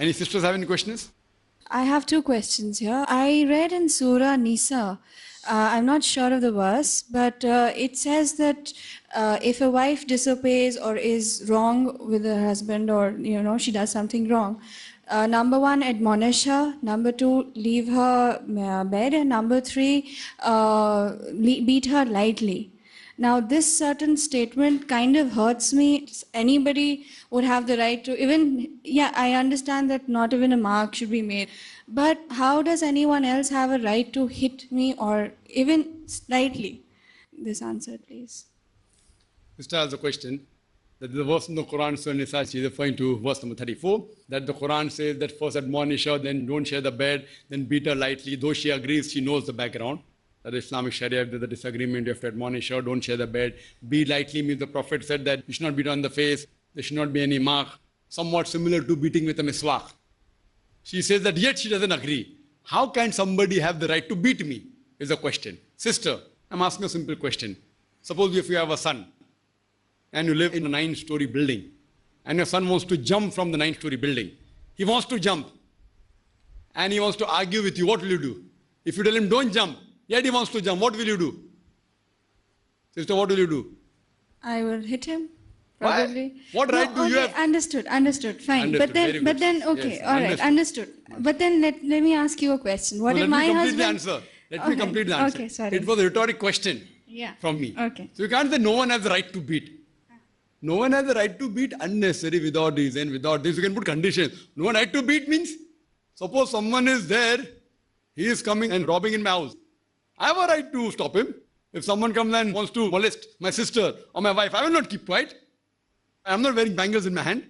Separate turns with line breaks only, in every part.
Any sisters have any questions?
I have two questions here. I read in Surah Nisa, I'm not sure of the verse, but it says that if a wife disobeys or is wrong with her husband, or she does something wrong, number one, admonish her. Number two, leave her bed. And number three, beat her lightly. Now, this certain statement kind of hurts me. Anybody would have the right to, I understand that not even a mark should be made. But how does anyone else have a right to hit me or even slightly? This answer, please.
Sister has a question. That the verse in the Quran, Surah Nisa, she is referring to verse number 34, that the Quran says that first admonish her, then don't share the bed, then beat her lightly. Though she agrees, she knows the background. That Islamic Sharia, if there's a disagreement, you have to admonish her, don't share the bed. Beat lightly means the Prophet said that you should not beat on the face, there should not be any mark, somewhat similar to beating with a miswak. She says that yet she doesn't agree. How can somebody have the right to beat me, is the question. Sister, I'm asking a simple question. Suppose if you have a son, and you live in a 9-story building, and your son wants to jump from the 9-story building. He wants to jump, and he wants to argue with you. What will you do? If you tell him, don't jump, yet he wants to jump, what will you do? Sister, what will you do?
I will hit him, probably.
Why? What right do you have?
Understood, fine.
Understood,
But then, okay,
yes,
all right, understood. But then let me ask you a question. What if my husband...
Let me complete the answer.
Okay, sorry.
It was a rhetoric question from me.
Okay.
So you can't say no one has the right to beat. No one has the right to beat unnecessary, without reason, without this. You can put conditions. No one right to beat means, suppose someone is there, he is coming and robbing in my house. I have a right to stop him. If someone comes and wants to molest my sister or my wife, I will not keep quiet. I am not wearing bangles in my hand.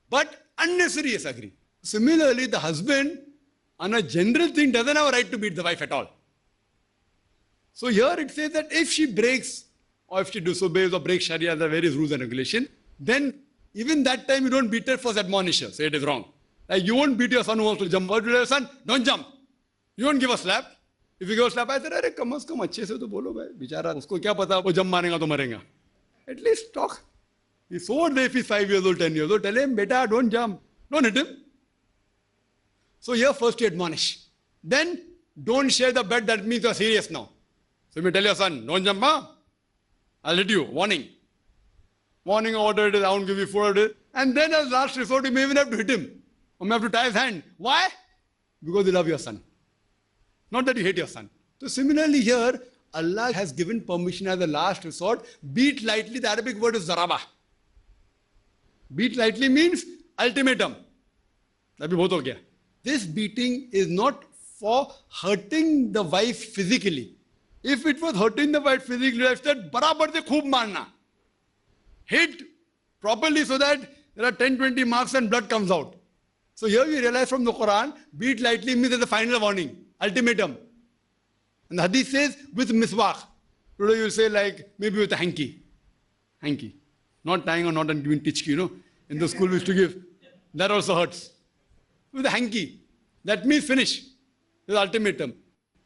But unnecessary, yes, agree. Similarly, the husband, on a general thing, doesn't have a right to beat the wife at all. So here it says that if she breaks, or if she disobeys or breaks Sharia, there are various rules and regulations, then even that time you don't beat her, first admonish her, say it is wrong. Like you won't beat your son who wants to jump. What will you tell your son? Don't jump. You won't give a slap. If you give a slap, I said, "Arey, kam se kam अच्छे से तो बोलो भाई, बेचारा उसको क्या पता वो jump मारेगा तो मरेगा." At least talk. He's so old if he's 5 years old, 10 years old. Tell him, beta, don't jump. Don't hit him. So here first you admonish. Then don't share the bed. That means you're serious now. So you tell your son, don't jump, huh? I'll hit you. Warning. Warning order it is, I won't give you food. And then as last resort, you may even have to hit him. Or may have to tie his hand. Why? Because you love your son. Not that you hate your son. So similarly here, Allah has given permission as a last resort. Beat lightly, the Arabic word is zaraba. Beat lightly means ultimatum. This beating is not for hurting the wife physically. If it was hurting the wife physically, I said, barabar se khoob marna. Hit properly so that there are 10-20 marks and blood comes out. So here we realize from the Quran, beat lightly means there's a final warning, ultimatum. And the hadith says, with miswak. Today you will say like, maybe with a hanky. Hanky. Not tying or not and giving tichki, In the school we used to give. That also hurts. With a hanky. That means finish. There's ultimatum.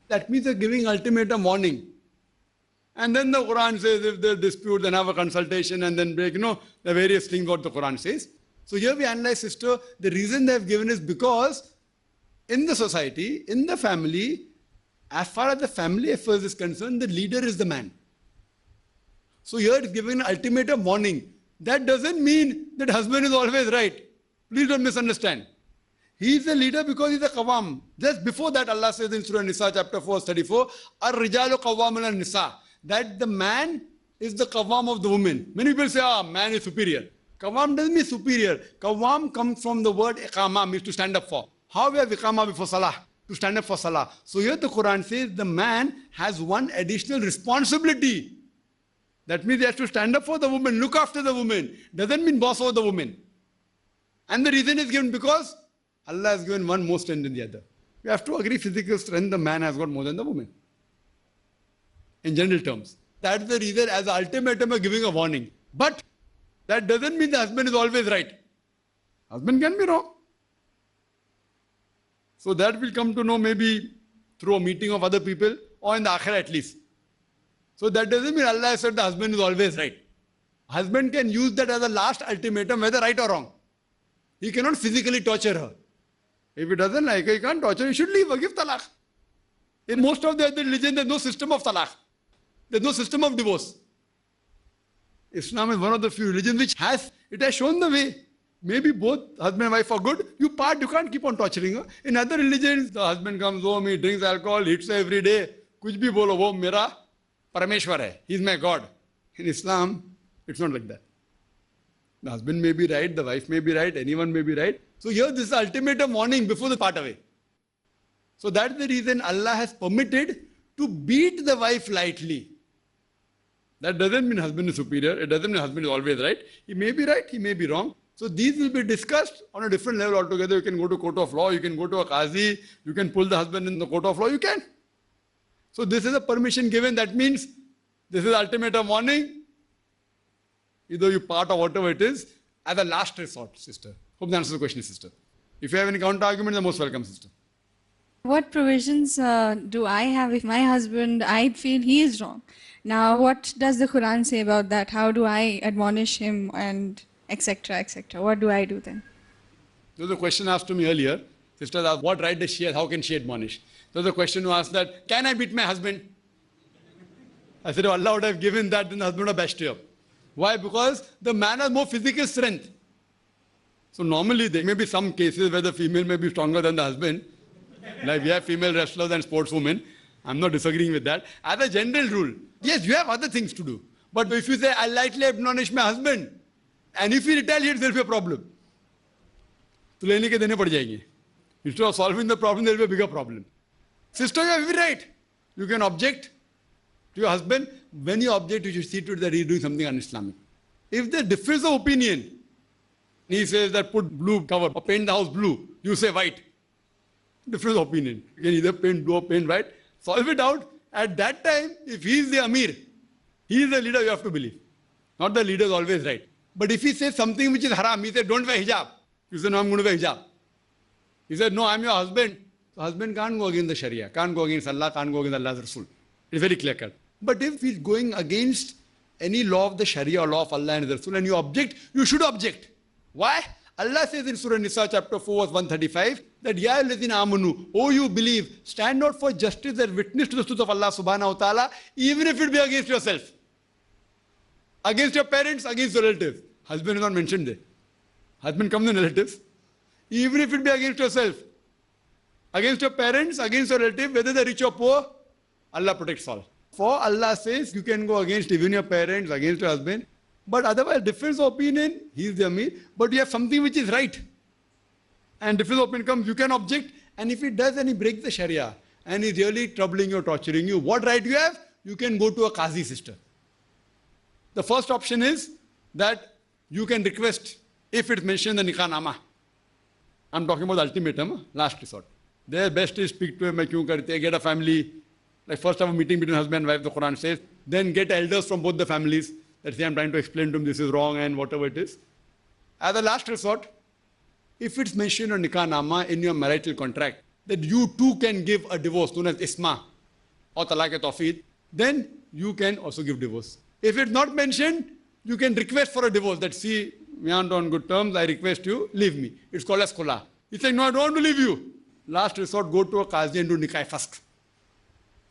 That means they're giving ultimatum warning. And then the Quran says if they dispute, then have a consultation and then break, the various things what the Quran says. So here we analyze, sister, the reason they have given is because in the society, in the family, as far as the family affairs is concerned, the leader is the man. So here it's giving an ultimatum warning. That doesn't mean that husband is always right. Please don't misunderstand. He is the leader because he is a qawwam. Just before that, Allah says in Surah Nisa, chapter 4, 34, Ar-rijalu qawwamun al-nisa. That the man is the qawwam of the woman. Many people say, man is superior. Qawwam doesn't mean superior. Qawwam comes from the word iqama, means to stand up for. How we have iqama before salah? To stand up for salah. So here the Quran says the man has one additional responsibility. That means he has to stand up for the woman, look after the woman. Doesn't mean boss over the woman. And the reason is given because Allah has given one more strength than the other. We have to agree physical strength the man has got more than the woman. In general terms. That's the reason as an ultimatum of giving a warning. But that doesn't mean the husband is always right. Husband can be wrong. So that will come to know maybe through a meeting of other people or in the akhirah at least. So that doesn't mean Allah has said the husband is always right. Husband can use that as a last ultimatum, whether right or wrong. He cannot physically torture her. If he doesn't like her, he can't torture, he should leave her, give talaq. In most of the other religions, there's no system of talaq. There's no system of divorce. Islam is one of the few religions which has shown the way. Maybe both husband and wife are good. You part, you can't keep on torturing her. In other religions, the husband comes home, he drinks alcohol, hits her every day. Kuch bhi bolo, wo mera Parameshwar hai. He's my God. In Islam, it's not like that. The husband may be right, the wife may be right, anyone may be right. So here this is the ultimatum warning before they part away. So that's the reason Allah has permitted to beat the wife lightly. That doesn't mean husband is superior. It doesn't mean husband is always right. He may be right, he may be wrong. So these will be discussed on a different level altogether. You can go to court of law, you can go to a qazi, you can pull the husband in the court of law, you can. So this is a permission given. That means this is ultimatum warning. Either you part or whatever it is, as a last resort, sister. Hope that answers the question, sister. If you have any counter argument, you're most welcome, sister.
What provisions do I have if my husband, I feel he is wrong? Now, what does the Quran say about that? How do I admonish him and etc., etc.? What do I do then?
There was a question asked to me earlier. Sister asked, what right does she have? How can she admonish? There was a question who asked that, can I beat my husband? I said, oh, Allah would have given that, then the husband would have bashed you up. Why? Because the man has more physical strength. So normally there may be some cases where the female may be stronger than the husband. Like we have female wrestlers and sportswomen. I'm not disagreeing with that. As a general rule, yes, you have other things to do. But if you say, I lightly admonish my husband, and if he retaliates, there will be a problem. So lene ke dene pad jayenge. Instead of solving the problem, there will be a bigger problem. Sister, you have every right. You can object to your husband. When you object, you should see to it that he is doing something un-Islamic. If there differs of opinion, he says that put blue cover or paint the house blue, you say white. Difference of opinion. You can either paint blue or paint white. Solve it out. At that time, if he is the Amir, he is the leader, you have to believe. Not the leader is always right. But if he says something which is haram, he said, don't wear hijab. You say, no, I'm going to wear hijab. He said, no, I'm your husband. The husband can't go against the Sharia, can't go against Allah, can't go against Allah's Rasul. It's very clear cut. But if he's going against any law of the Sharia or law of Allah and His Rasul and you object, you should object. Why? Allah says in Surah Nisa chapter 4 verse 135 that Ya alladhina amanu, oh you believe, stand out for justice and witness to the truth of Allah subhanahu wa ta'ala, even if it be against yourself. Against your parents, against your relatives. Husband is not mentioned there. Husband comes in relatives. Even if it be against yourself. Against your parents, against your relative, whether they're rich or poor, Allah protects all. For Allah says you can go against even your parents, against your husband. But otherwise, difference of opinion, he is the Amir. But you have something which is right. And difference of opinion comes, you can object. And if he does and he breaks the Sharia, and he's really troubling you, torturing you, what right you have? You can go to a Qazi, sister. The first option is that you can request, if it's mentioned in the Nikah Nama. I'm talking about the ultimatum, last resort. Their best is speak to him, get a family. Like first have a meeting between husband and wife, the Quran says. Then get elders from both the families. Let's say I'm trying to explain to him this is wrong and whatever it is. As a last resort, if it's mentioned on Nikah Nama in your marital contract that you too can give a divorce known as Isma or Talaq-e-Tawfiq, then you can also give divorce. If it's not mentioned, you can request for a divorce that see, we aren't on good terms, I request you, leave me. It's called as khula. He's saying, no, I don't want to leave you. Last resort, go to a Qazi and do Nikah first.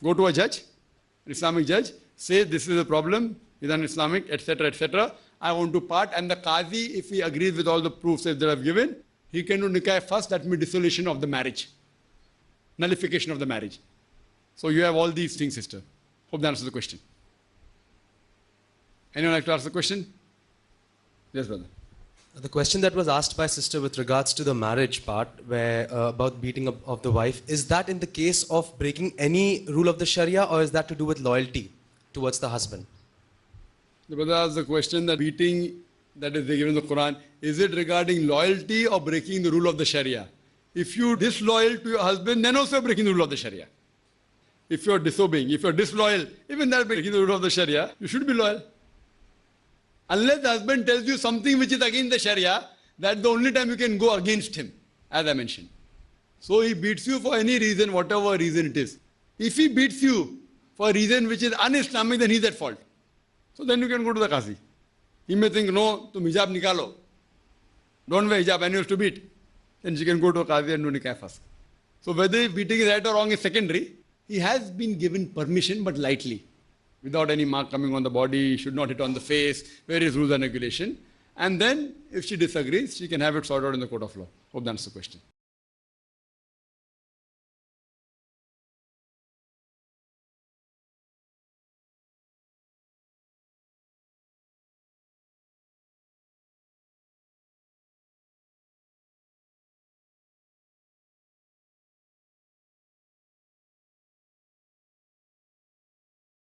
Go to a judge, an Islamic judge, say this is a problem, is an Islamic, etc., etc. I want to part, and the Qazi, if he agrees with all the proofs that I've given, he can do Nikah first, that means dissolution of the marriage, nullification of the marriage. So you have all these things, sister. Hope that answers the question. Anyone like to ask the question? Yes, brother.
The question that was asked by sister with regards to the marriage part, where about beating up of the wife, is that in the case of breaking any rule of the Sharia, or is that to do with loyalty towards the husband?
The brother asked the question that beating that is given in the Quran, is it regarding loyalty or breaking the rule of the Sharia? If you are disloyal to your husband, then also breaking the rule of the Sharia. If you are disobeying, if you are disloyal, even that breaking the rule of the Sharia, you should be loyal. Unless the husband tells you something which is against the Sharia, that's the only time you can go against him, as I mentioned. So he beats you for any reason, whatever reason it is. If he beats you for a reason which is un-Islamic, then he's at fault. So then you can go to the Qazi. He may think, no, tum hijab nikalo. Don't wear hijab, and you have to beat. then she can go to a Qazi and do nikah first. So whether beating is right or wrong is secondary. He has been given permission, but lightly, without any mark coming on the body, should not hit on the face, various rules and regulation. And then, if she disagrees, she can have it sorted out in the court of law. Hope that answers the question.